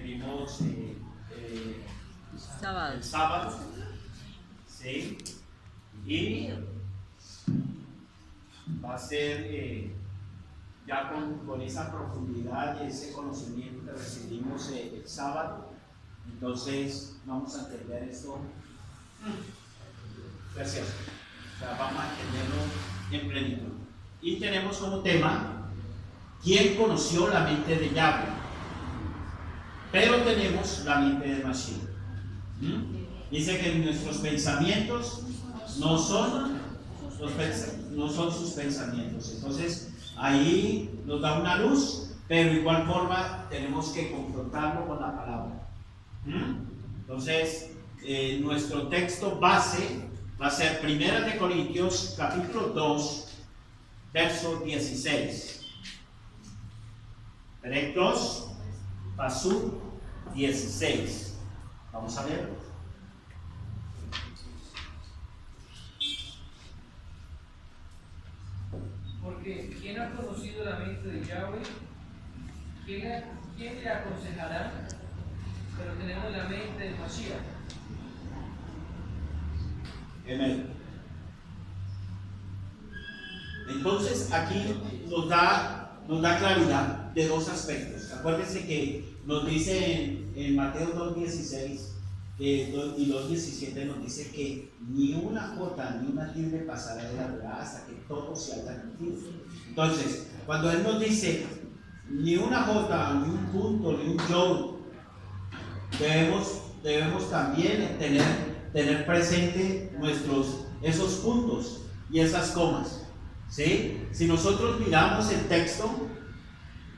vimos Sábado. el sábado, ¿sí? Y va a ser ya con esa profundidad y ese conocimiento que recibimos el sábado. Entonces vamos a entender esto. Gracias. O sea, vamos a entenderlo en plenitud. Y tenemos como tema: ¿quién conoció la mente de Yahweh? Pero tenemos la mente de Mashiach. Dice que nuestros pensamientos no son sus pensamientos. Entonces ahí nos da una luz, pero de igual forma tenemos que confrontarlo con la palabra. Entonces nuestro texto base va a ser 1 Corintios capítulo 2 verso 16. Rectos Pasú 16. Vamos a ver. Porque ¿quién ha conocido la mente de Yahweh? ¿Quién le aconsejará? Pero tenemos la mente de Mashiach. Amén. Entonces aquí nos da claridad de dos aspectos. Acuérdense que nos dice en Mateo 2.16 y 2.17 nos dice que ni una jota ni una tilde pasará de la verdad hasta que todo se haya cumplido. Entonces, cuando Él nos dice ni una jota, ni un punto, ni un yod, debemos también tener presente esos puntos y esas comas. ¿Sí? Si nosotros miramos el texto,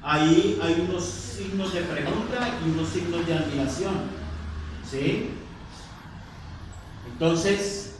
ahí hay unos signos de pregunta y unos signos de admiración. ¿Sí? Entonces,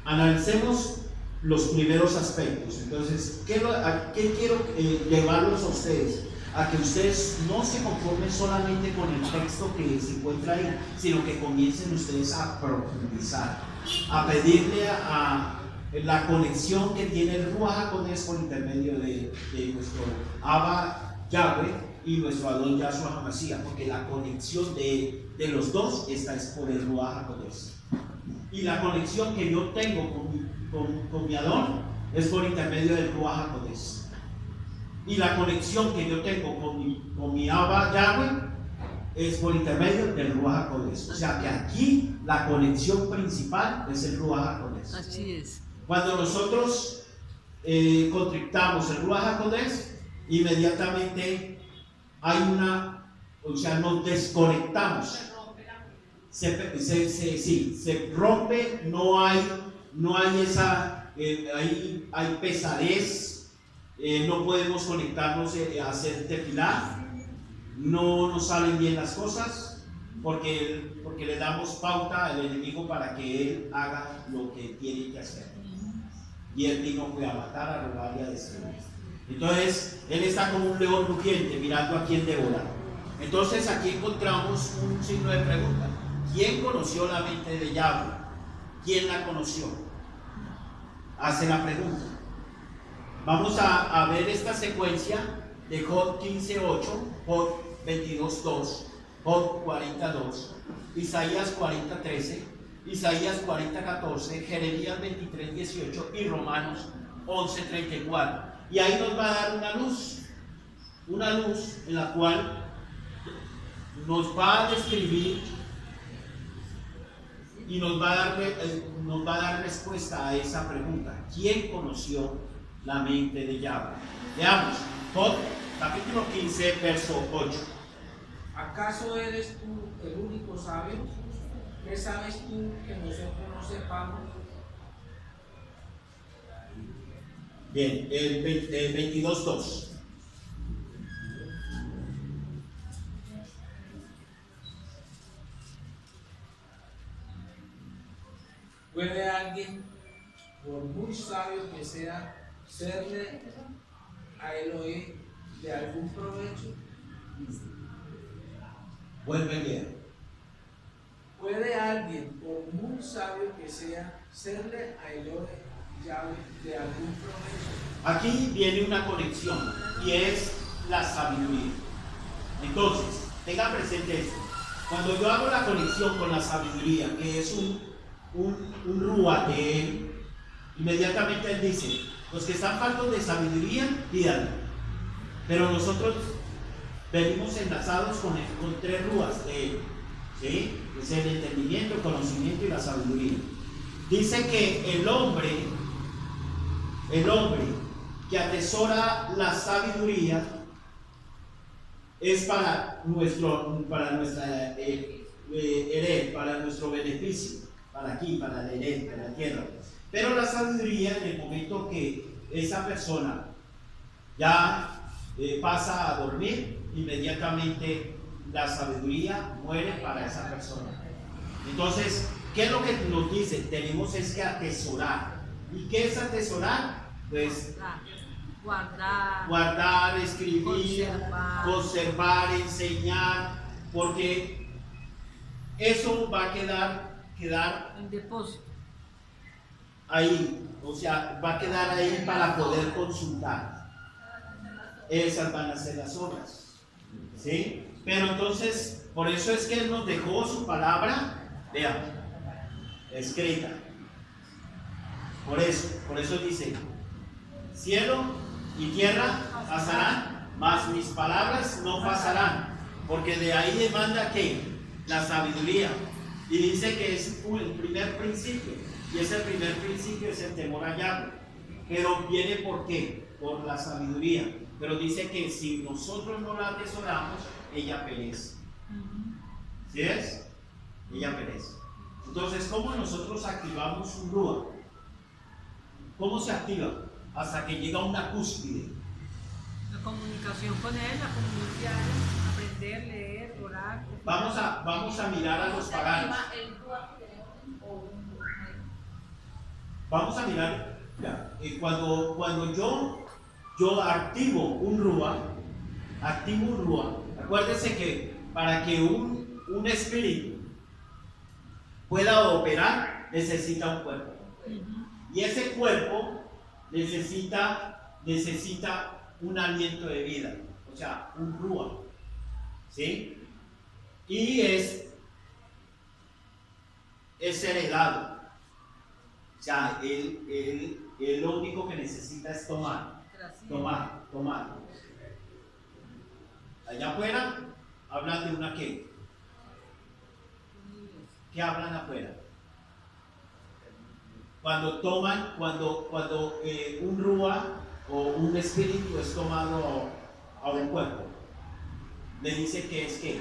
analicemos los primeros aspectos. Entonces, ¿a qué quiero llevarlos a ustedes? A que ustedes no se conformen solamente con el texto que se encuentra ahí, sino que comiencen ustedes a profundizar, a pedirle a la conexión que tiene el Ruach HaKodesh por intermedio de nuestro Abba Yahweh y nuestro Adón Yahshua HaMashiach, porque la conexión de los dos está es por el Ruach HaKodesh. Y la conexión que yo tengo con mi Adón es por intermedio del Ruach HaKodesh. Y la conexión que yo tengo con mi Abba Yahweh es por intermedio del Ruach HaKodesh. O sea que aquí la conexión principal es el Ruach HaKodesh. Así es. Cuando nosotros contrictamos el Ruach HaKodesh, inmediatamente nos desconectamos. Se rompe, no hay esa, hay pesadez, no podemos conectarnos a hacer tefilá, no nos salen bien las cosas, porque le damos pauta al enemigo para que él haga lo que tiene que hacer. Y él vino fue a matar, a robar y a destruir. Entonces, él está como un león rugiente mirando a quién devorar. Entonces, aquí encontramos un signo de pregunta. ¿Quién conoció la mente de Yahweh? ¿Quién la conoció? Hace la pregunta. Vamos a ver esta secuencia de Job 15:8, Job 22:2, Job 40:2, Isaías 40:13, Isaías 40:14, Jeremías 23:18 y Romanos 11:34. Y ahí nos va a dar una luz en la cual nos va a describir y nos va a dar respuesta a esa pregunta. ¿Quién conoció la mente de Yahweh? Veamos, Job capítulo 15, verso 8. ¿Acaso eres tú el único sabio? ¿Qué sabes tú que nosotros no sepamos? Bien, el 22:2. ¿Puede alguien, por muy sabio que sea, serle a Elohim de algún provecho? Vuelve a leer. ¿Puede alguien, por muy sabio que sea, serle a Elohim de algún provecho? Aquí viene una conexión y es la sabiduría. Entonces, tengan presente esto. Cuando yo hago la conexión con la sabiduría, que es un rúa de él, inmediatamente él dice, los que están faltos de sabiduría, pídanlo. Pero nosotros venimos enlazados con tres rúas de él, ¿sí? Es el entendimiento, el conocimiento y la sabiduría. Dice que el hombre que atesora la sabiduría es para nuestra hered, para nuestro beneficio, para aquí, para la hered, para la tierra. Pero la sabiduría, en el momento que esa persona ya pasa a dormir, inmediatamente la sabiduría muere para esa persona. Entonces, ¿qué es lo que nos dice? Tenemos es que atesorar. ¿Y qué es atesorar? Pues guardar, escribir, conservar, enseñar, porque eso va a quedar en depósito ahí, o sea, va a quedar ahí para poder consultar. Esas van a ser las obras, ¿sí? Pero entonces, por eso es que Él nos dejó su palabra, vean, escrita. Por eso dice, cielo y tierra pasarán, mas mis palabras no pasarán, porque de ahí demanda que la sabiduría. Y dice que es el primer principio, y ese primer principio es el temor a Yahweh. Pero viene ¿por qué? Por la sabiduría. Pero dice que si nosotros no la atesoramos, ella perece. ¿Sí es? Ella perece. Entonces, ¿cómo nosotros activamos un Rúa? ¿Cómo se activa? Hasta que llega a una cúspide. la comunicación con él, la comunión diaria, aprender, leer, orar. Vamos a mirar a los paganos. Vamos a mirar, cuando yo activo un Rúa, acuérdense que para que un espíritu pueda operar, necesita un cuerpo. Y ese cuerpo necesita un aliento de vida, o sea, un Rúa, ¿sí? Y es heredado. O sea, él lo único que necesita es tomar. Allá afuera hablan de una qué. ¿Qué hablan afuera? Cuando un Rúa o un espíritu es tomado a un cuerpo, le dice que es qué.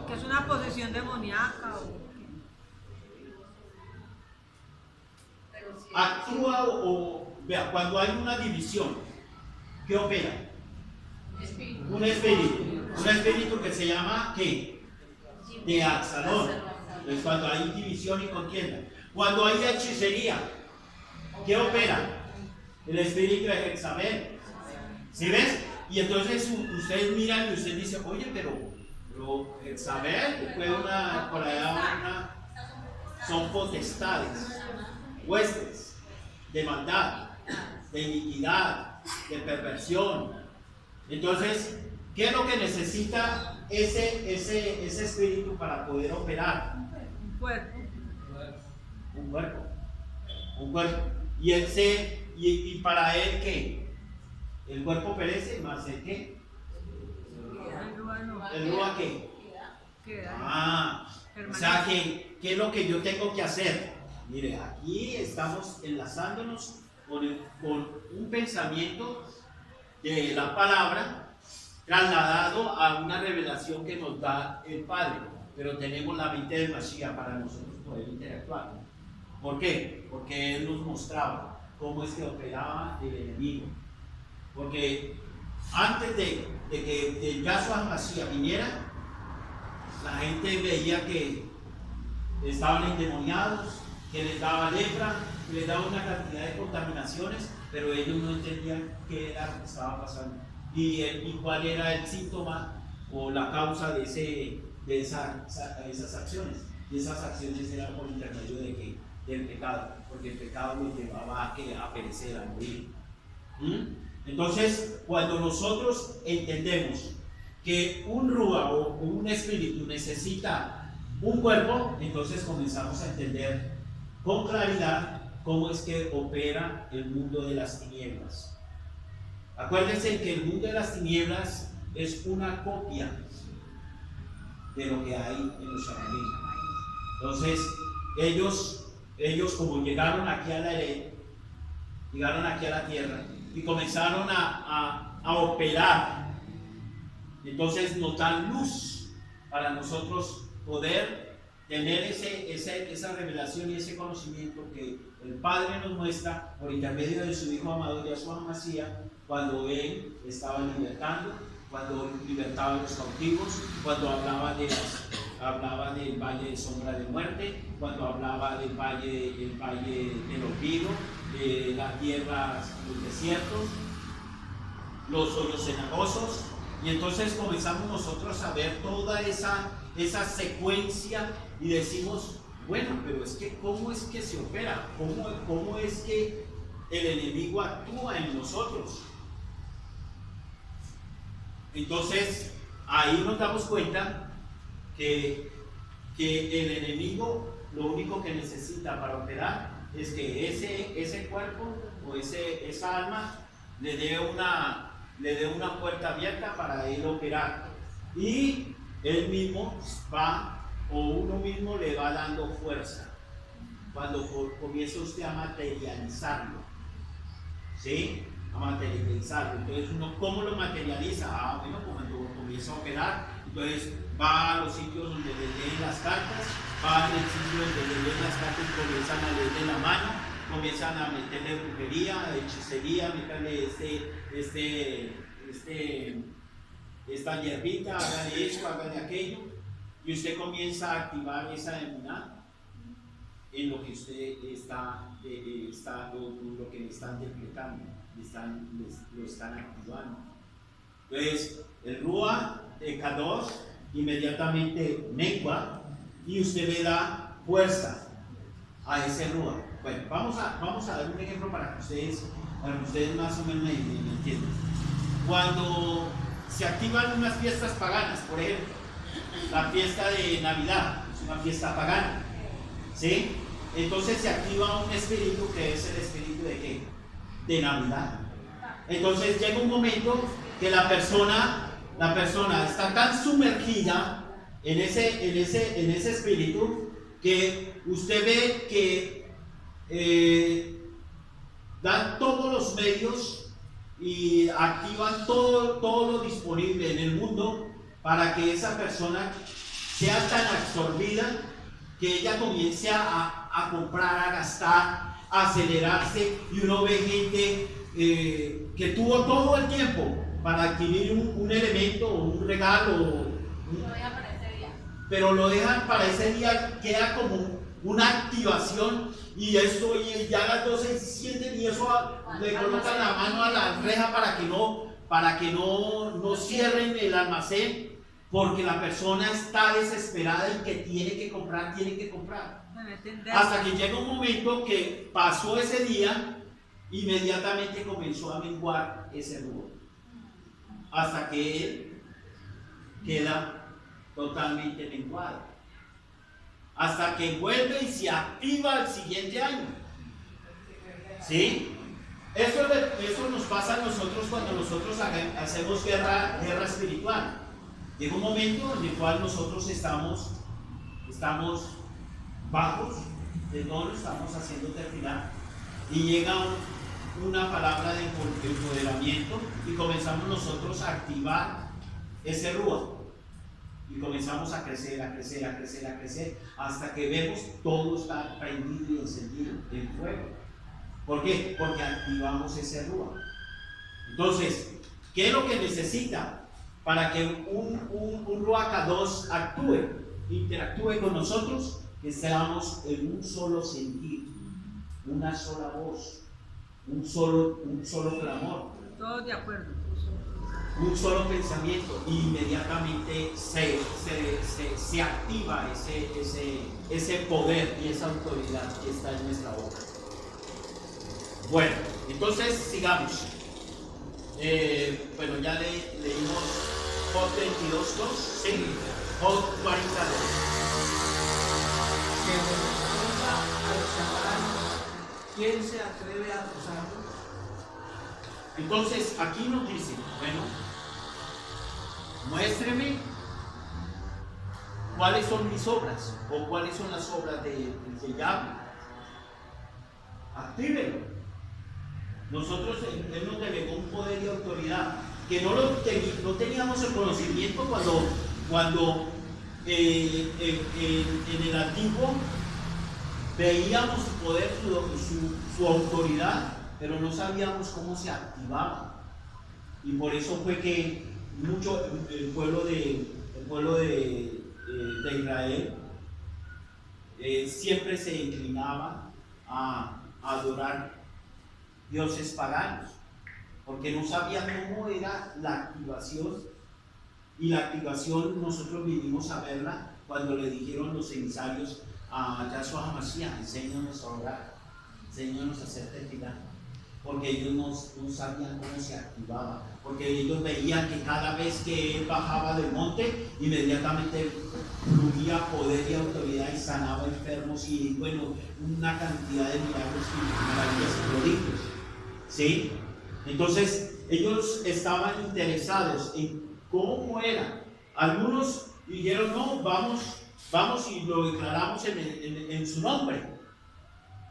Que es una posesión demoníaca. Actúa vea, cuando hay una división, ¿qué opera? Un espíritu que se llama ¿qué? De Absalón. Entonces, cuando hay división y contienda, cuando hay hechicería, ¿qué opera? El espíritu de Jezabel. ¿Sí ves? Y entonces ustedes miran y usted dice, oye, pero Jezabel fue por allá son potestades, huestes de maldad, de iniquidad, de perversión. Entonces, ¿qué es lo que necesita ese espíritu para poder operar? Un cuerpo. Y para él, ¿qué? El cuerpo perece, más el ¿qué? ¿El Rúa qué? O sea, ¿qué es lo que yo tengo que hacer? Mire, aquí estamos enlazándonos con un pensamiento de la palabra trasladado a una revelación que nos da el Padre, pero tenemos la mente del Mashiach para nosotros poder interactuar. ¿Por qué? Porque Él nos mostraba cómo es que operaba el enemigo. Porque antes de que el Yahshua Mashiach viniera, la gente veía que estaban endemoniados, que les daba lepra, que les daba una cantidad de contaminaciones, pero ellos no entendían qué era lo que estaba pasando y cuál era el síntoma o la causa de esas acciones. Y esas acciones eran por intermedio del pecado, porque el pecado nos llevaba a perecer, a morir. Entonces, cuando nosotros entendemos que un Rúa o un espíritu necesita un cuerpo, entonces comenzamos a entender con claridad cómo es que opera el mundo de las tinieblas. Acuérdense que el mundo de las tinieblas es una copia de lo que hay en los Shamanim. Entonces, ellos como llegaron aquí a la Edén, llegaron aquí a la tierra y comenzaron a operar. Entonces nos dan luz para nosotros poder tener esa revelación y ese conocimiento que el Padre nos muestra por intermedio de su Hijo amado Yahshua Mashiach, cuando Él estaba libertando, cuando libertaba a los cautivos, cuando hablaba del valle de sombra de muerte, cuando hablaba del valle del olvido, de las tierras, los desiertos, los hoyos cenagosos. Y entonces comenzamos nosotros a ver toda esa secuencia y decimos, bueno, pero es que ¿cómo es que se opera? ¿Cómo es que el enemigo actúa en nosotros? Entonces ahí nos damos cuenta que el enemigo lo único que necesita para operar es que ese cuerpo o esa alma le dé una puerta abierta para él operar, y él mismo va, o uno mismo le va dando fuerza cuando comienza usted a materializarlo, ¿sí? A materializarlo. Entonces uno, ¿cómo lo materializa? Bueno, cuando comienza a operar, entonces va a los sitios donde le leen las cartas, va al sitio donde le leen las cartas y comienzan a leerle la mano, comienzan a meterle brujería, hechicería, meterle esta hierbita, hágale esto, hágale aquello, y usted comienza a activar esa emuná en lo que usted lo que le están interpretando, lo están activando. Entonces, el Rúa de Kadosh inmediatamente mengua y usted le da fuerza a ese Rúa. Bueno, vamos a dar un ejemplo para que ustedes más o menos me entiendan. Cuando se activan unas fiestas paganas, por ejemplo, la fiesta de Navidad es una fiesta pagana, ¿sí? Entonces se activa un espíritu que es el espíritu de ¿qué? De Navidad. Entonces llega un momento que la persona está tan sumergida en ese espíritu que usted ve que dan todos los medios y activan todo lo disponible en el mundo para que esa persona sea tan absorbida que ella comience a comprar, a gastar, a acelerarse, y uno ve gente que tuvo todo el tiempo para adquirir un elemento o un regalo, pero lo dejan para ese día, queda como una activación, y esto, y ya a las 12 sienten, y eso le colocan la mano a la reja para que no cierren el almacén, porque la persona está desesperada y que tiene que comprar. Hasta que llega un momento que pasó ese día, inmediatamente comenzó a menguar ese rubro, hasta que él queda totalmente menguado, hasta que vuelve y se activa el siguiente año, ¿sí? Eso nos pasa a nosotros cuando nosotros hacemos guerra espiritual. Llega un momento en el cual nosotros estamos bajos de todo, estamos haciendo terminar, y llega una palabra de empoderamiento y comenzamos nosotros a activar ese rúa, y comenzamos a crecer, hasta que vemos todo está prendido y encendido en fuego. ¿Por qué? Porque activamos ese rúa. Entonces, ¿qué es lo que necesita para que un Ruach Kadosh interactúe con nosotros? Que seamos en un solo sentir, una sola voz, un solo clamor, Todos de acuerdo. un solo pensamiento, y inmediatamente se activa ese poder y esa autoridad que está en nuestra boca. Bueno, entonces sigamos. Bueno, ya leímos Job 22:2, sí. Job 40:2. Que responda a los salarios, ¿quién se atreve a acusarlo? Entonces aquí nos dice, bueno, muéstreme cuáles son mis obras o cuáles son las obras de Yahweh. Actívelo. Nosotros, Él nos delegó un poder y autoridad que no teníamos el conocimiento cuando en el antiguo veíamos su poder, su autoridad, pero no sabíamos cómo se activaba. Y por eso fue que el pueblo de Israel siempre se inclinaba a adorar dioses paganos, porque no sabían cómo era la activación. Y la activación nosotros vinimos a verla cuando le dijeron los emisarios a Yahshua HaMashiach: enséñanos a orar, enséñanos a hacer tefilá, porque ellos no sabían cómo se activaba, porque ellos veían que cada vez que él bajaba del monte, inmediatamente fluía poder y autoridad y sanaba enfermos y, bueno, una cantidad de milagros y maravillas y prodigios, ¿sí? Entonces ellos estaban interesados en cómo era. Algunos dijeron: no, vamos y lo declaramos en su nombre.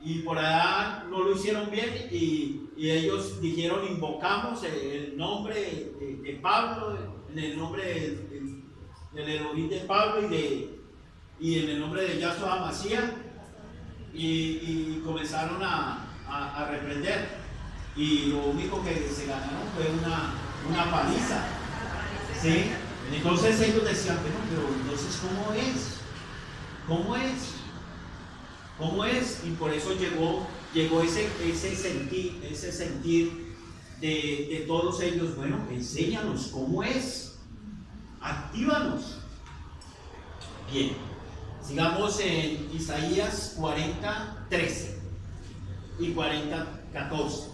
Y por allá no lo hicieron bien y ellos dijeron: invocamos el nombre de Pablo, en el nombre del Elohim de Pablo y en el nombre de Yahshua HaMashiach, y comenzaron a reprender, y lo único que se ganaron fue una paliza, ¿sí? Entonces ellos decían: pero entonces ¿cómo es? Y por eso llegó ese sentir de todos ellos: bueno, enséñanos cómo es, actívanos. Bien, sigamos en Isaías 40:13 y 40:14.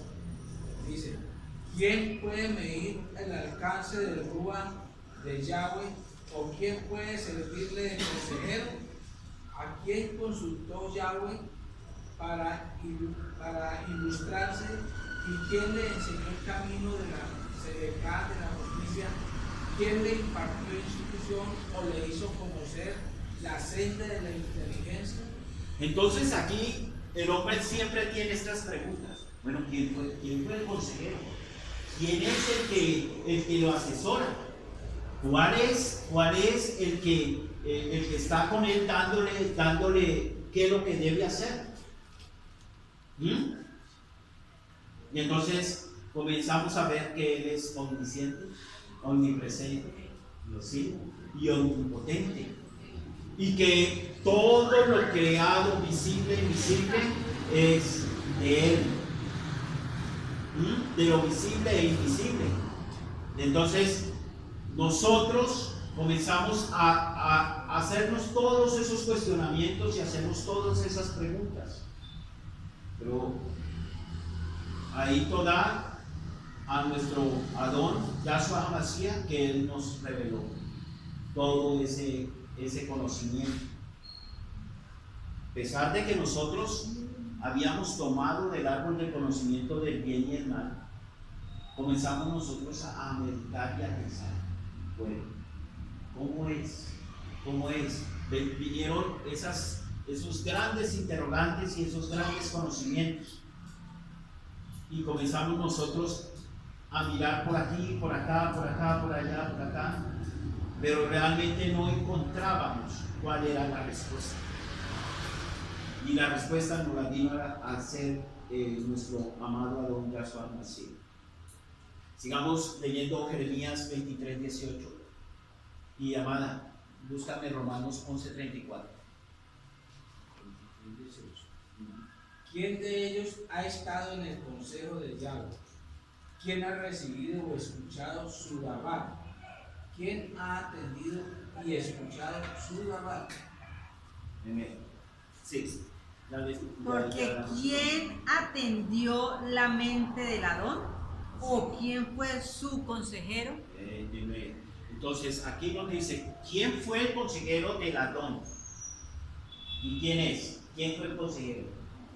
Dice: ¿quién puede medir el alcance del Rúa de Yahweh? ¿O quién puede servirle de consejero? ¿A quién consultó Yahweh para ilustrarse? ¿Y quién le enseñó el camino de la severidad, de la justicia? ¿Quién le impartió instrucción o le hizo conocer la senda de la inteligencia? Entonces aquí el hombre siempre tiene estas preguntas. Bueno, ¿quién fue el consejero? ¿Quién es el que lo asesora? ¿Cuál es el que está con él dándole qué es lo que debe hacer? Y entonces comenzamos a ver que Él es omnisciente, omnipresente, ¿sí? Y omnipotente, y que todo lo creado, visible e invisible, es de Él, de lo visible e invisible. Entonces nosotros comenzamos a hacernos todos esos cuestionamientos y hacernos todas esas preguntas. Pero ahí toda a nuestro Adón Yahshua HaMashiach, que Él nos reveló todo ese conocimiento. A pesar de que nosotros habíamos tomado del árbol del conocimiento del bien y el mal, comenzamos nosotros a meditar y a pensar: bueno, ¿cómo es? Vinieron esos grandes interrogantes y esos grandes conocimientos, y comenzamos nosotros a mirar por aquí, por acá, por allá, por acá, pero realmente no encontrábamos cuál era la respuesta. Y la respuesta nos la vino a hacer nuestro amado Adón Yahshua HaMashiach. Sigamos leyendo Jeremías 23:18. Y amada, búscame Romanos 11:34. ¿Quién de ellos ha estado en el consejo de Yahweh? ¿Quién ha recibido o escuchado su Dabá? ¿Quién ha atendido y escuchado su Dabá? Sí. Porque ¿quién atendió la mente del Adón? ¿O quién fue su consejero? Entonces aquí nos dice, ¿quién fue el consejero del Adón? ¿Y quién es? ¿Quién fue el consejero?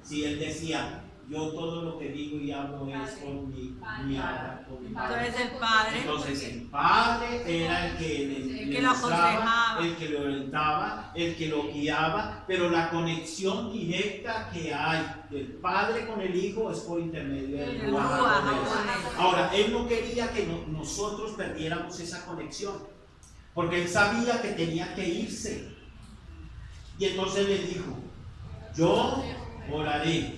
Si él decía, yo todo lo que digo y hablo es con mi padre. Entonces el padre. Entonces el padre era el que le lo mostraba, aconsejaba, el que lo orientaba, el que lo guiaba, pero la conexión directa que hay del padre con el hijo es por intermedio del El Ruaj Ruaj HaKodesh. HaKodesh. Ahora, él no quería que nosotros perdiéramos esa conexión, porque él sabía que tenía que irse. Y entonces le dijo, yo oraré,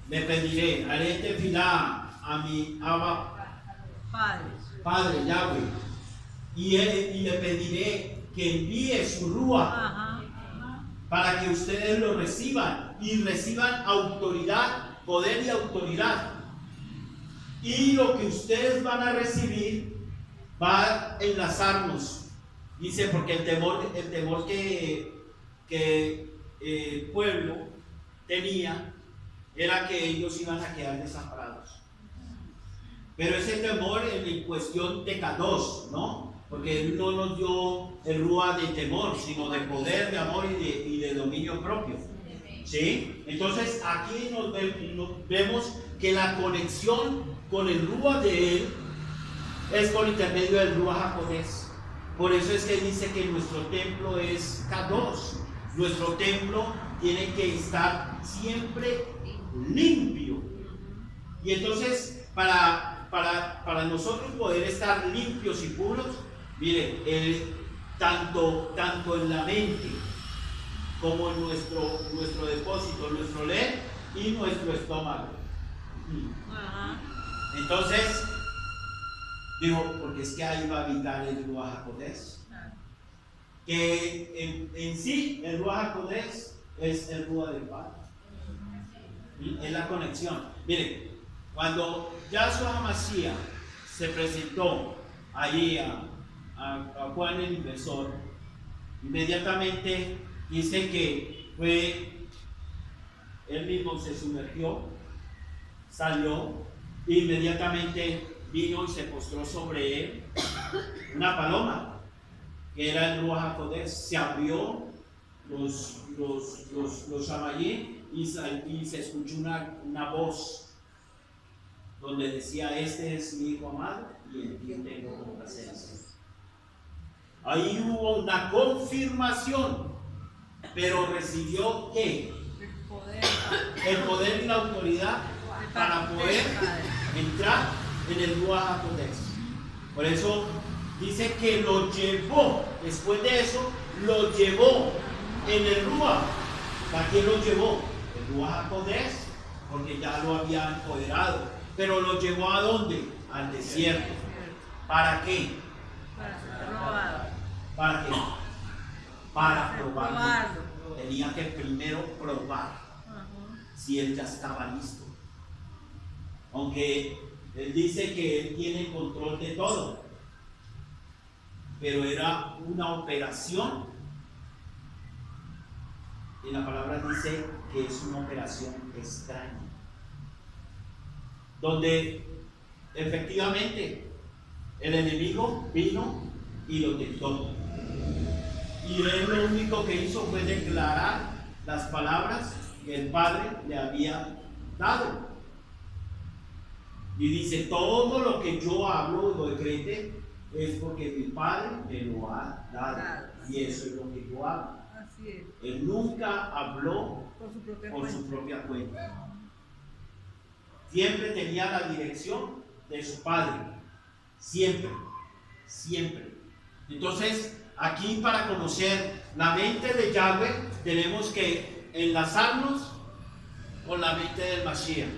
le pediré, haré tefilá a mi Abba Padre Yahweh, y le pediré que envíe su Ruaj Ajá. para que ustedes lo reciban y reciban autoridad, poder y autoridad. Y lo que ustedes van a recibir va a enlazarnos. Dice, porque el temor que el pueblo tenía era que ellos iban a quedar desamparados. Pero ese temor en cuestión de Kadosh, ¿no? Porque él no nos dio el Ruaj de temor, sino de poder, de amor y de dominio propio. ¿Sí? Entonces aquí nos vemos que la conexión con el Ruaj de él es por intermedio del Ruaj HaKodesh. Por eso es que dice que nuestro templo es Kadosh. Nuestro templo tiene que estar siempre limpio. Y entonces, para nosotros poder estar limpios y puros, mire, tanto en la mente como en nuestro depósito, nuestro led y nuestro estómago. Ajá. Entonces, digo, porque es que ahí va a habitar el Ruaj HaKodesh. Que en sí, el Ruaj HaKodesh es el Ruaj del Padre. Es la conexión. Miren, cuando Yahshua HaMashiach se presentó allí a Juan el Inversor, inmediatamente dice que él mismo se sumergió, salió, e inmediatamente vino y se postró sobre él una paloma, que era el Ruaj HaKodesh. Se abrió los shamayim y se escuchó una voz donde decía, este es mi hijo amado y en quien tengo complacencia. Ahí hubo una confirmación, pero recibió ¿qué? El poder y la autoridad para poder entrar en el Ruaj HaKodesh. Por eso dice que lo llevó, después de eso, lo llevó en el Ruaj. ¿A quién lo llevó? El Ruaj HaKodesh, porque ya lo había empoderado. Pero lo llevó ¿a dónde? Al desierto. ¿Para qué? ¿Para qué? Para probarlo. Tenía que primero probar si él ya estaba listo. Aunque él dice que él tiene control de todo, pero era una operación. Y la palabra dice que es una operación extraña, donde efectivamente el enemigo vino y lo tentó. Y él lo único que hizo fue declarar las palabras que el Padre le había dado. Y dice, todo lo que yo hablo, lo decrete, es porque mi Padre me lo ha dado. Y eso es lo que yo hago. Así es. Él nunca habló Por su propia por su propia cuenta. Siempre tenía la dirección de su Padre. Siempre. Siempre. Entonces, aquí para conocer la mente de Yahweh, tenemos que enlazarnos con la mente del Mashiach.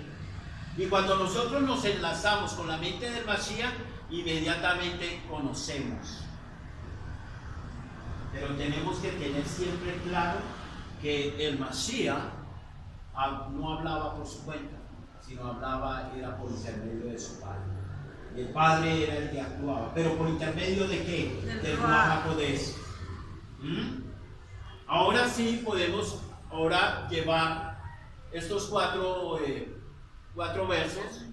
Y cuando nosotros nos enlazamos con la mente del Mashiach, inmediatamente conocemos. Pero tenemos que tener siempre claro que el Mashiach no hablaba por su cuenta, sino era por intermedio de su Padre. Y el Padre era el que actuaba. ¿Pero por intermedio de qué? Del Ruaj HaKodesh. Ahora sí podemos llevar estos cuatro versos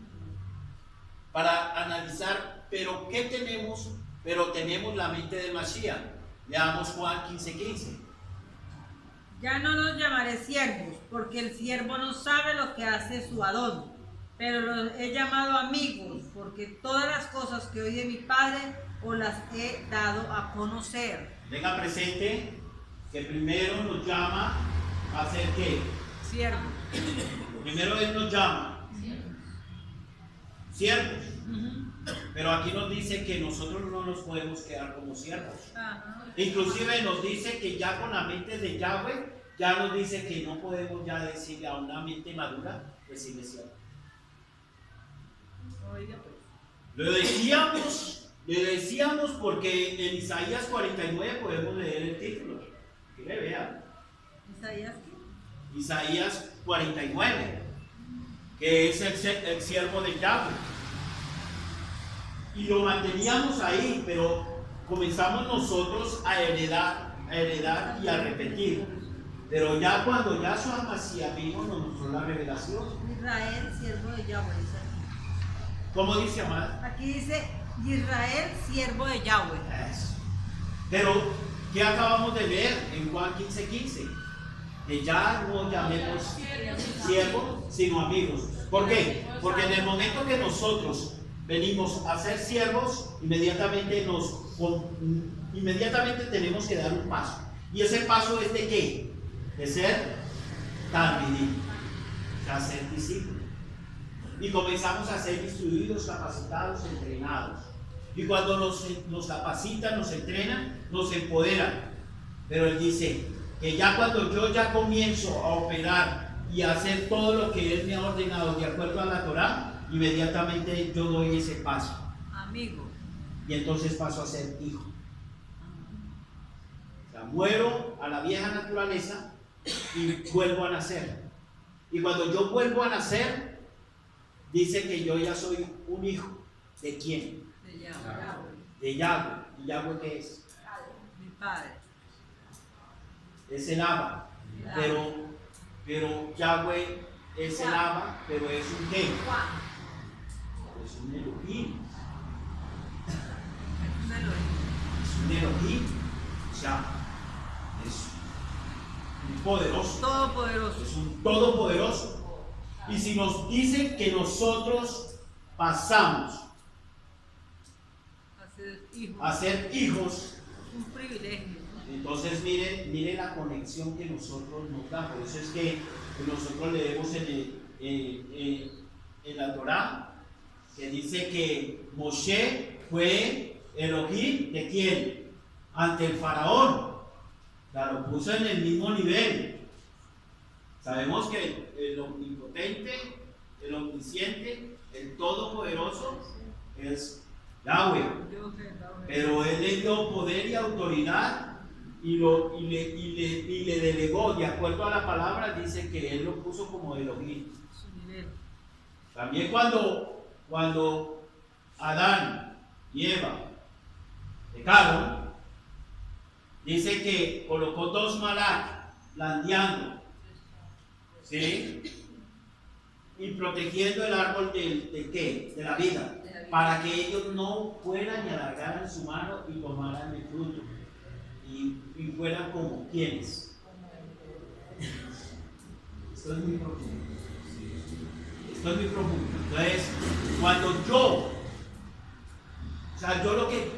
para analizar, pero ¿qué tenemos pero tenemos la mente del Mashiach. Leamos Juan 15:15. Ya no los llamaré siervos, porque el siervo no sabe lo que hace su Adón, pero los he llamado amigos, porque todas las cosas que oí de mi Padre os las he dado a conocer. Venga presente que primero nos llama a hacer ¿qué? Siervos. Primero Él nos llama siervos. Pero aquí nos dice que nosotros no nos podemos quedar como siervos. Ajá. Inclusive nos dice que ya con la mente de Yahweh, ya nos dice que no podemos ya decirle a una mente madura, decirle siervo. Oiga, pues. Le decíamos porque en Isaías 49 podemos leer el título. Que le vean. ¿Isaías qué? Isaías 49, que es el siervo de Yahweh. Y lo manteníamos ahí, pero comenzamos nosotros a heredar y a repetir. Pero ya cuando Yahshua Hamashiach vino, nos mostró la revelación. Israel, siervo de Yahweh. Dice aquí. ¿Cómo dice, amada? Aquí dice Israel, siervo de Yahweh. Eso. Pero, ¿qué acabamos de leer en Juan 15:15? Que ya no llamemos siervos, sino amigos. ¿Por qué? Porque en el momento que nosotros venimos a ser siervos, inmediatamente tenemos que dar un paso. ¿Y ese paso es de qué? De ser talmidim, o sea, ser discípulos. Y comenzamos a ser instruidos, capacitados, entrenados. Y cuando nos capacitan, nos entrenan, nos empoderan. Pero Él dice que ya cuando yo ya comienzo a operar y a hacer todo lo que Él me ha ordenado de acuerdo a la Torá, inmediatamente yo doy ese paso. Amigo. Y entonces paso a ser hijo. O sea, muero a la vieja naturaleza y vuelvo a nacer. Y cuando yo vuelvo a nacer, dice que yo ya soy un hijo. ¿De quién? De Yahweh. De Yahweh. ¿Y Yahweh qué es? Mi Padre. Es el Abba. Pero Yahweh es el Abba, pero es un qué? Es un Elohim. Es un Elohim. O sea, es un poderoso. Todopoderoso. Es un todopoderoso. Y si nos dicen que nosotros pasamos a ser hijos, Un privilegio. entonces mire la conexión que nosotros nos da. Por eso es que nosotros leemos en la Torá que dice que Moshe fue Elohim ¿de quién? Ante el faraón. La lo puso en el mismo nivel. Sabemos que el omnipotente, el omnisciente, el todopoderoso es Yahweh. Pero Él le dio poder y autoridad y le delegó, de acuerdo a la palabra, dice que Él lo puso como Elohim. También cuando Adán y Eva pecaron, dice que colocó dos malak blandeando, ¿sí? Y protegiendo el árbol ¿de qué? De la vida, para que ellos no fueran y alargaran su mano y tomaran el fruto y fueran como quienes. Esto es muy profundo. Esto es muy profundo. Entonces, cuando yo lo que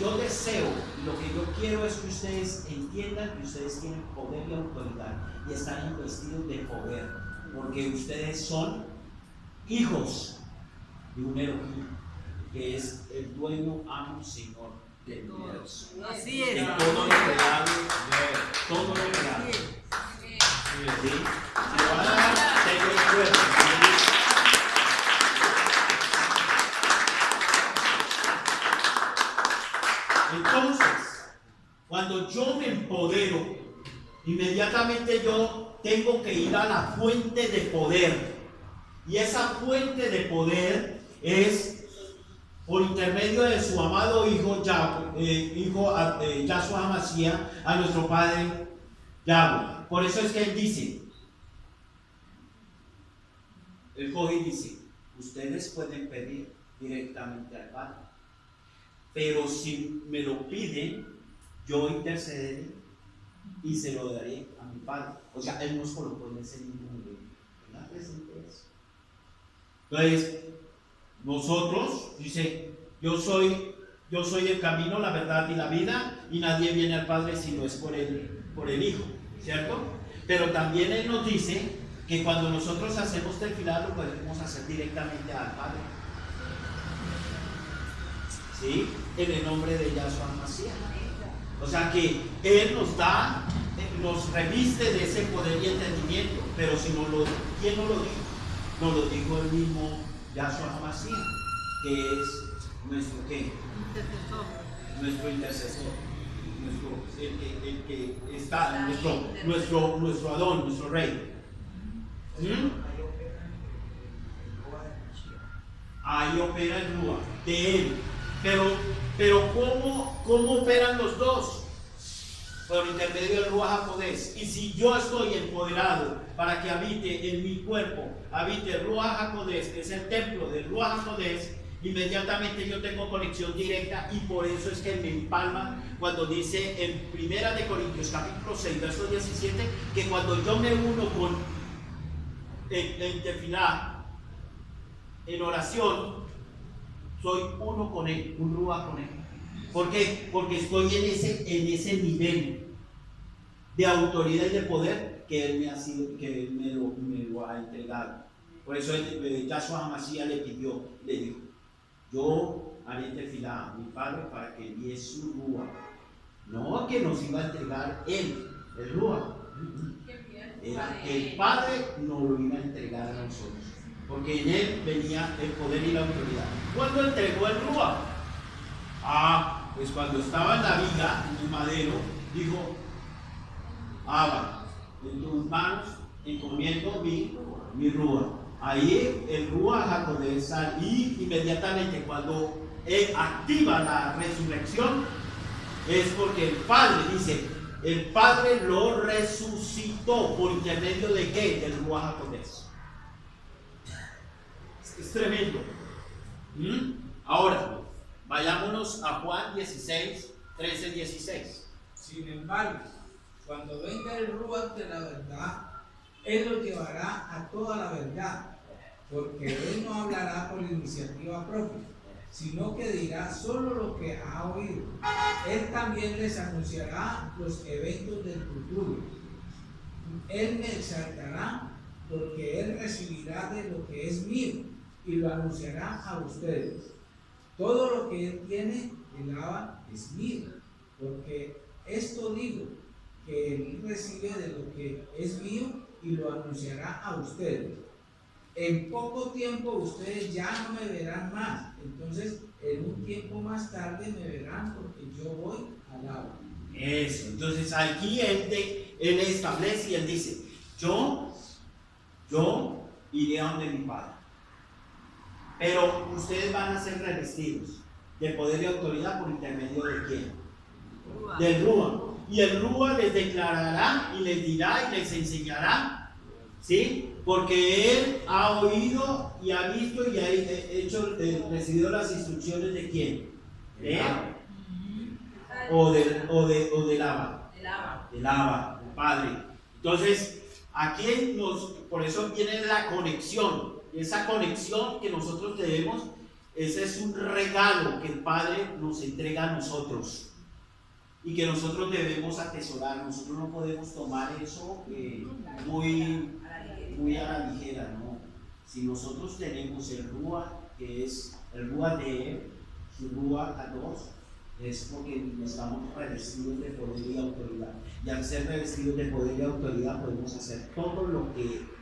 yo deseo, lo que yo quiero es que ustedes entiendan que ustedes tienen poder y autoridad y están investidos de poder, porque ustedes son hijos de un Elohim, que es el dueño, amo, Señor del universo. Así es. De todo lo creado, todo lo creado. ¿Sí? Si lo van a dar, tengo el cuerpo. Entonces, cuando yo me empodero, inmediatamente yo tengo que ir a la fuente de poder. Y esa fuente de poder es por intermedio de su amado Hijo, Yahshua Hamashiach, a nuestro Padre Yahweh. Por eso es que Él dice, Él coge y dice, ustedes pueden pedir directamente al Padre. pero si me lo piden, yo intercederé y se lo daré a mi Padre. O sea, Él nos colocó en ese mismo nivel. ¿Verdad? Presente eso. Entonces, nosotros, dice, yo soy el camino, la verdad y la vida, y nadie viene al Padre si no es por el Hijo, ¿cierto? Pero también Él nos dice que cuando nosotros hacemos tefilá lo podemos hacer directamente al Padre. ¿Sí? En el nombre de Yahshua Mashiach. O sea que Él nos da, nos reviste de ese poder y entendimiento. Pero si ¿quién nos lo dijo? Nos lo dijo el mismo Yahshua Mashiach, que es nuestro ¿qué? Intercesor. Nuestro intercesor. El que está, nuestro Adón, nuestro Rey. Ahí opera el Ruach de Él. Pero ¿cómo operan los dos? Por intermedio del Ruach HaKodesh. Y si yo estoy empoderado para que habite en mi cuerpo, habite el Ruach HaKodesh, que es el templo del Ruach HaKodesh, inmediatamente yo tengo conexión directa, y por eso es que me empalma cuando dice en 1 Corintios capítulo 6 verso 17 que cuando yo me uno con en tefilá, en oración, soy uno con Él, un Ruach con Él. ¿Por qué? Porque estoy en ese nivel de autoridad y de poder que Él me lo ha entregado. Por eso Yahshua Hamashiach le dijo, yo haré tefilá a mi Padre para que envíe su Ruach. No que nos iba a entregar Él, el Ruach. Era que el Padre nos lo iba a entregar a nosotros, porque en Él venía el poder y la autoridad. ¿Cuándo entregó el Ruach? Pues cuando estaba en la viga, en el madero, dijo, Abba, en tus manos encomiendo mi Ruach. Ahí el Ruach HaKodesh y inmediatamente cuando Él activa la resurrección, es porque el Padre dice, el Padre lo resucitó. ¿Por intermedio de qué? Del Ruach HaKodesh. Es tremendo. Ahora, vayámonos a Juan 16, 13, 16. Sin embargo, cuando venga el Ruach de la verdad, Él lo llevará a toda la verdad, porque Él no hablará por iniciativa propia, sino que dirá solo lo que ha oído. Él también les anunciará los eventos del futuro. Él me exaltará, porque Él recibirá de lo que es mío y lo anunciará a ustedes. Todo lo que Él tiene, el Abba, es mío, porque esto digo, que Él recibe de lo que es mío y lo anunciará a ustedes. En poco tiempo ustedes ya no me verán más, entonces en un tiempo más tarde me verán, porque yo voy al Abba. Eso, entonces aquí él establece y Él dice, yo iré a donde mi Padre, pero ustedes van a ser revestidos de poder y autoridad por intermedio de ¿quién? Del Ruach. Y el Ruach les declarará y les dirá y les enseñará, ¿sí? Porque Él ha oído y ha visto y ha recibido las instrucciones de ¿quién? ¿De Él? O del Abba. Del Abba, el Padre. Entonces, aquí por eso viene la conexión. Esa conexión que nosotros tenemos, ese es un regalo que el Padre nos entrega a nosotros y que nosotros debemos atesorar. Nosotros no podemos tomar eso muy a la ligera, ¿no? Si nosotros tenemos el Ruach, que es el Ruach de Él, su Ruach HaKodesh, es porque estamos revestidos de poder y autoridad. Y al ser revestidos de poder y autoridad podemos hacer todo lo que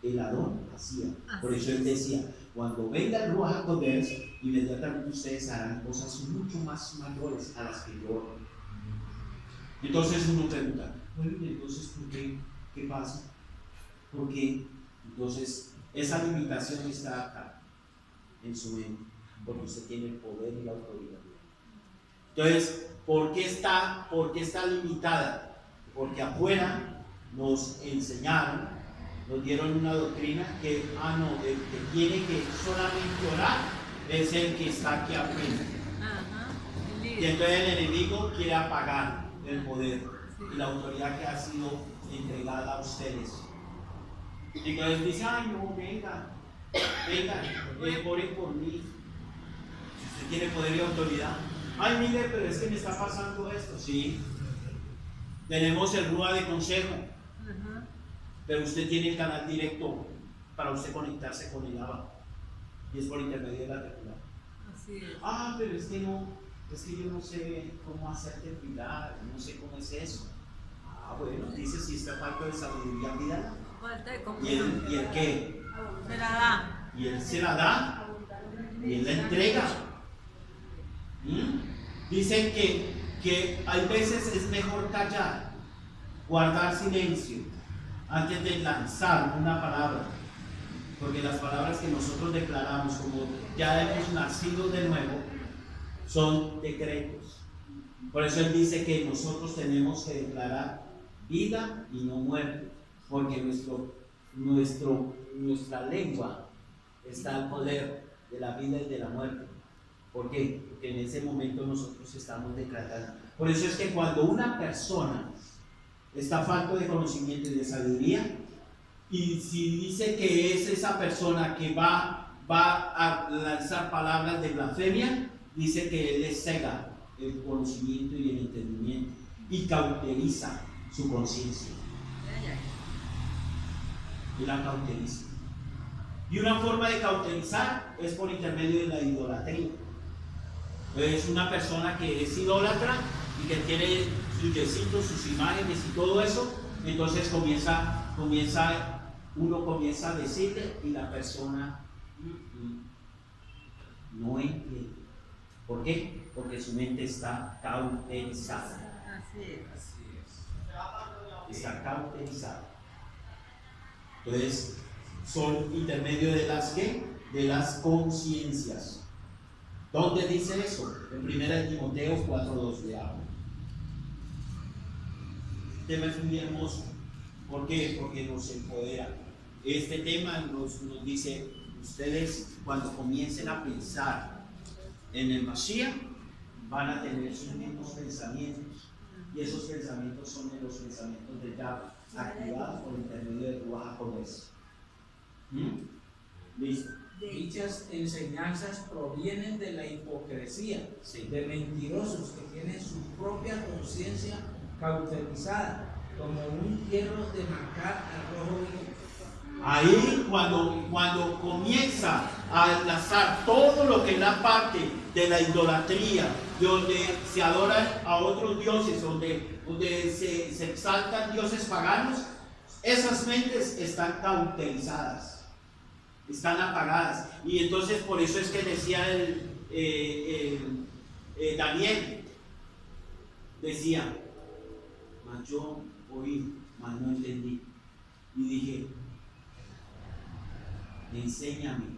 el Adón hacía. Por eso Él decía, cuando venga el Ruach HaKodesh, inmediatamente ustedes harán cosas mucho más mayores a las que yo. Entonces uno pregunta, bueno, entonces ¿por qué? ¿Qué pasa? ¿Por qué? Entonces esa limitación está acá en su mente, porque usted tiene el poder y la autoridad. Entonces, ¿por qué está limitada? Porque afuera nos enseñaron, nos dieron una doctrina que, el que tiene que solamente orar es el que está aquí afuera. Y entonces el enemigo quiere apagar el poder Sí. y la autoridad que ha sido entregada a ustedes. Entonces dice, ay no, venga, oren por mí. Si usted tiene poder y autoridad, ay mire, pero es que me está pasando esto. Sí, tenemos el RUA de consejo, Ajá. pero usted tiene el canal directo para usted conectarse con el ABA. Y es por intermedio de la tequila. Así es. Ah, pero es que no, es que yo no sé cómo hacer tequila, no sé cómo es eso. Ah, bueno, dice si está falta de sabiduría, pídala. Falta de ¿Y comunión. el qué? Se la da. Y él se la da, y él la entrega. Dicen que hay veces es mejor callar, guardar silencio, antes de lanzar una palabra. Porque las palabras que nosotros declaramos, como ya hemos nacido de nuevo, son decretos. Por eso él dice que nosotros tenemos que declarar vida y no muerte, porque nuestra lengua está al poder de la vida y de la muerte. ¿Por qué? Porque en ese momento nosotros estamos declarando. Por eso es que cuando una persona está falto de conocimiento y de sabiduría, y si dice que es esa persona que va a lanzar palabras de blasfemia, dice que él les cega el conocimiento y el entendimiento y cauteriza su conciencia. Y la cauteriza. Y una forma de cauterizar es por intermedio de la idolatría. Es una persona que es idólatra y que tiene sus yesitos, sus imágenes y todo eso, entonces uno comienza a decirle y la persona no entiende. ¿Por qué? Porque su mente está cauterizada. Así es. Está cauterizada. Entonces, son intermedio de las ¿qué? De las conciencias. ¿Dónde dice eso? En 1 Timoteo 4:2 de agua. El tema es muy hermoso. ¿Por qué? Porque nos empodera. Este tema nos dice, ustedes cuando comiencen a pensar en el Mashiach, van a tener sus mismos pensamientos. Y esos pensamientos son de los pensamientos de Yahweh, activados por intermedio de Ruach HaKodesh. ¿Listo? Dichas enseñanzas provienen de la hipocresía, Sí. de mentirosos que tienen su propia conciencia cauterizada, como un hierro de marcar al rojo vivo. Ahí cuando comienza a enlazar todo lo que es la parte de la idolatría, donde se adoran a otros dioses, donde se exaltan dioses paganos, esas mentes están cauterizadas, están apagadas. Y entonces por eso es que decía Daniel, decía, mas yo oí, mas no entendí. Y dije, enséñame,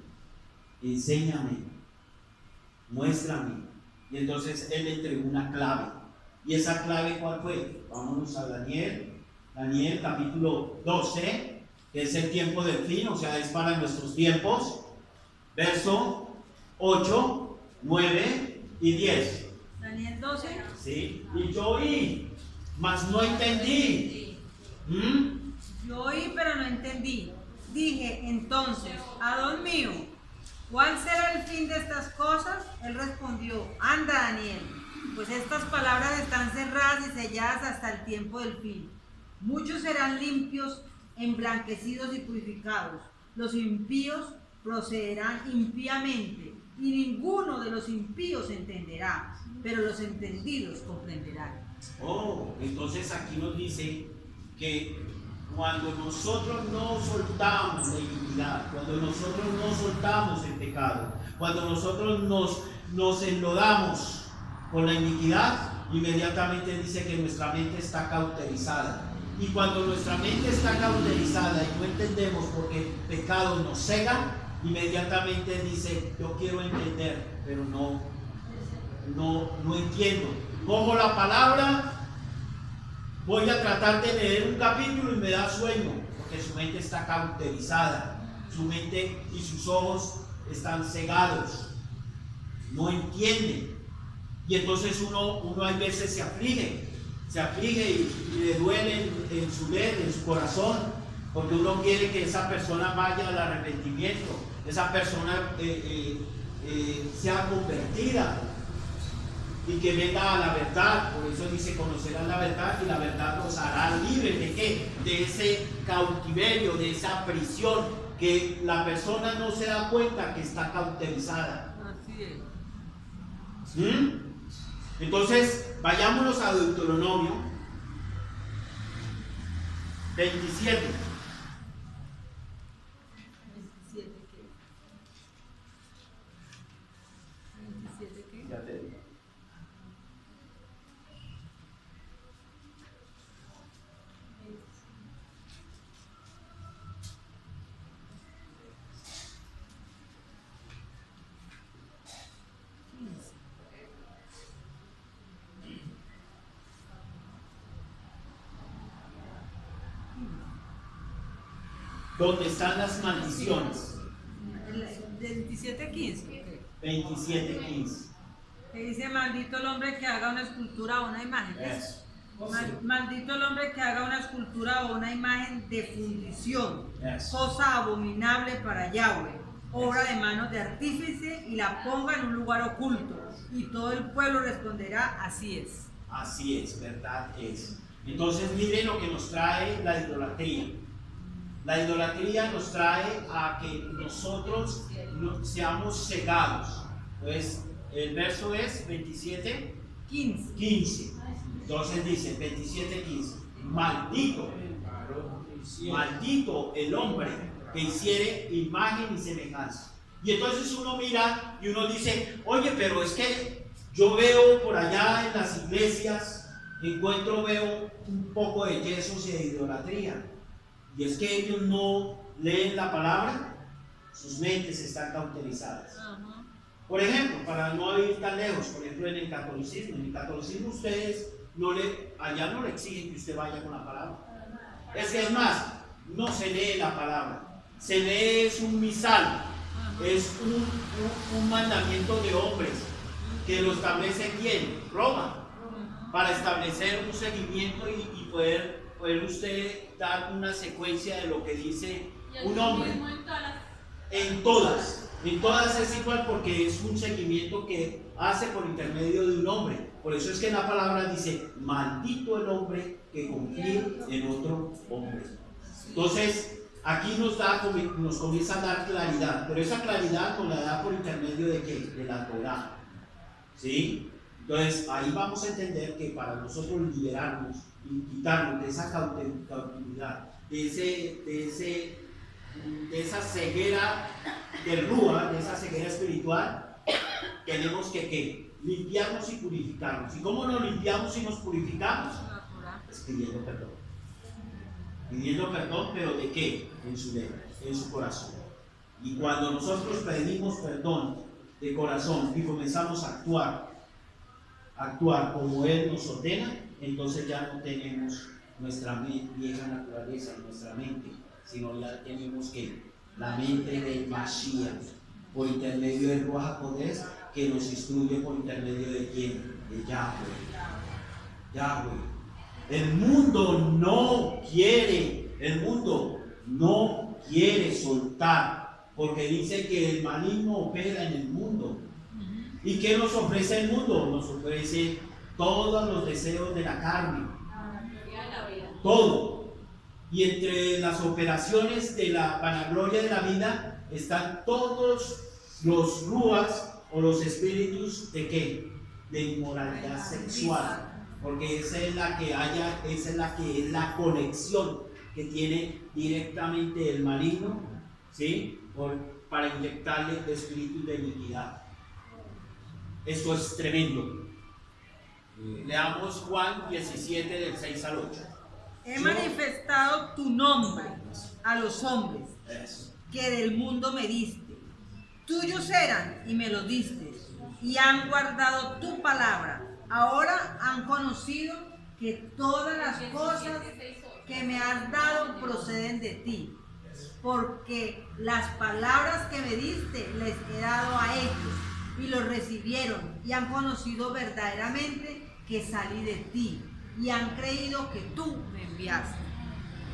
muéstrame. Y entonces él le entregó una clave. ¿Y esa clave cuál fue? Vámonos a Daniel capítulo 12, que es el tiempo del fin, o sea, es para nuestros tiempos. Verso 8, 9 y 10. Daniel 12. ¿Sí? Y yo oí, mas no entendí. Yo oí, pero no entendí. Dije entonces, Adón mío, ¿cuál será el fin de estas cosas? Él respondió, anda Daniel, pues estas palabras están cerradas y selladas hasta el tiempo del fin. Muchos serán limpios, emblanquecidos y purificados. Los impíos procederán impíamente, y ninguno de los impíos entenderá, pero los entendidos comprenderán. Oh, entonces aquí nos dice que cuando nosotros no soltamos la iniquidad, cuando nosotros no soltamos el pecado, cuando nosotros nos enlodamos con la iniquidad, inmediatamente dice que nuestra mente está cauterizada. Y cuando nuestra mente está cauterizada y no entendemos porque el pecado nos cega, inmediatamente dice, yo quiero entender, pero no entiendo. Cojo la palabra, voy a tratar de leer un capítulo y me da sueño, porque su mente está cauterizada, su mente y sus ojos están cegados, no entienden. Y entonces uno hay veces se aflige y le duele en su corazón, porque uno quiere que esa persona vaya al arrepentimiento, esa persona sea convertida y que venga a la verdad. Por eso dice: conocerán la verdad y la verdad los hará libres. ¿De qué? De ese cautiverio, de esa prisión, que la persona no se da cuenta que está cauterizada. Así es. Entonces, vayámonos a Deuteronomio 27. 27 qué. 27 qué. Ya te digo. ¿Dónde están las maldiciones? 27:15. 27:15. Que dice: maldito el hombre que haga una escultura o una imagen. Eso. Maldito el hombre que haga una escultura o una imagen de fundición, Eso. cosa abominable para Yahweh, obra de manos de artífice, y la ponga en un lugar oculto. Y todo el pueblo responderá: así es. Así es, verdad es. Entonces, mire lo que nos trae la idolatría. La idolatría nos trae a que nosotros seamos cegados. Pues el verso es 27:15. Entonces dice 27:15: maldito el hombre que hiciere imagen y semejanza. Y entonces uno mira y uno dice: oye, pero es que yo veo por allá en las iglesias, veo un poco de yesos y de idolatría. Y es que ellos no leen la palabra, sus mentes están cauterizadas. Por ejemplo, para no ir tan lejos, por ejemplo, en el catolicismo ustedes allá no le exigen que usted vaya con la palabra. Es más, no se lee la palabra, se lee es un misal, es un mandamiento de hombres que lo establece ¿quién? Roma, para establecer un seguimiento y poder usted dar una secuencia de lo que dice un hombre. En todas es igual, porque es un seguimiento que hace por intermedio de un hombre. Por eso es que la palabra dice: maldito el hombre que confíe en otro hombre. Entonces aquí nos comienza a dar claridad, pero esa claridad nos la da por intermedio de ¿qué? De la Torá. ¿Sí? Entonces ahí vamos a entender que para nosotros liberarnos y quitarnos de esa cautividad, de esa ceguera del Rúa, de esa ceguera espiritual, tenemos que limpiarnos y purificarnos. ¿Y cómo nos limpiamos y nos purificamos? Pues pidiendo perdón. Pidiendo perdón, pero ¿de qué? En su corazón. Y cuando nosotros pedimos perdón de corazón y comenzamos a actuar como Él nos ordena, entonces ya no tenemos nuestra vieja naturaleza en nuestra mente, sino ya tenemos la mente del Mashiach, por intermedio del Ruach HaKodesh, que nos instruye por intermedio de ¿quién? De Yahweh. El mundo no quiere soltar, porque dice que el maligno opera en el mundo. ¿Y qué nos ofrece el mundo? Nos ofrece todos los deseos de la carne, todo. Y entre las operaciones de la vanagloria de la vida están todos los ruas o los espíritus ¿de qué? De inmoralidad sexual, porque esa es la conexión que tiene directamente el maligno, ¿sí? Para inyectarle espíritus de iniquidad. Esto es tremendo. Leamos Juan 17 del 6 al 8. He manifestado tu nombre a los hombres que del mundo me diste. Tuyos eran y me los diste, y han guardado tu palabra. Ahora han conocido que todas las cosas que me has dado proceden de ti, porque las palabras que me diste les he dado a ellos, y lo recibieron y han conocido verdaderamente que salí de ti y han creído que tú me enviaste.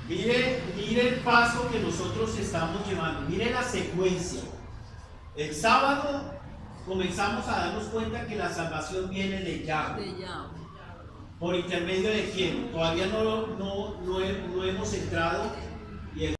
Mire el paso que nosotros estamos llevando, mire la secuencia. El sábado comenzamos a darnos cuenta que la salvación viene de Yahweh. ¿Por intermedio de quién? Todavía no hemos entrado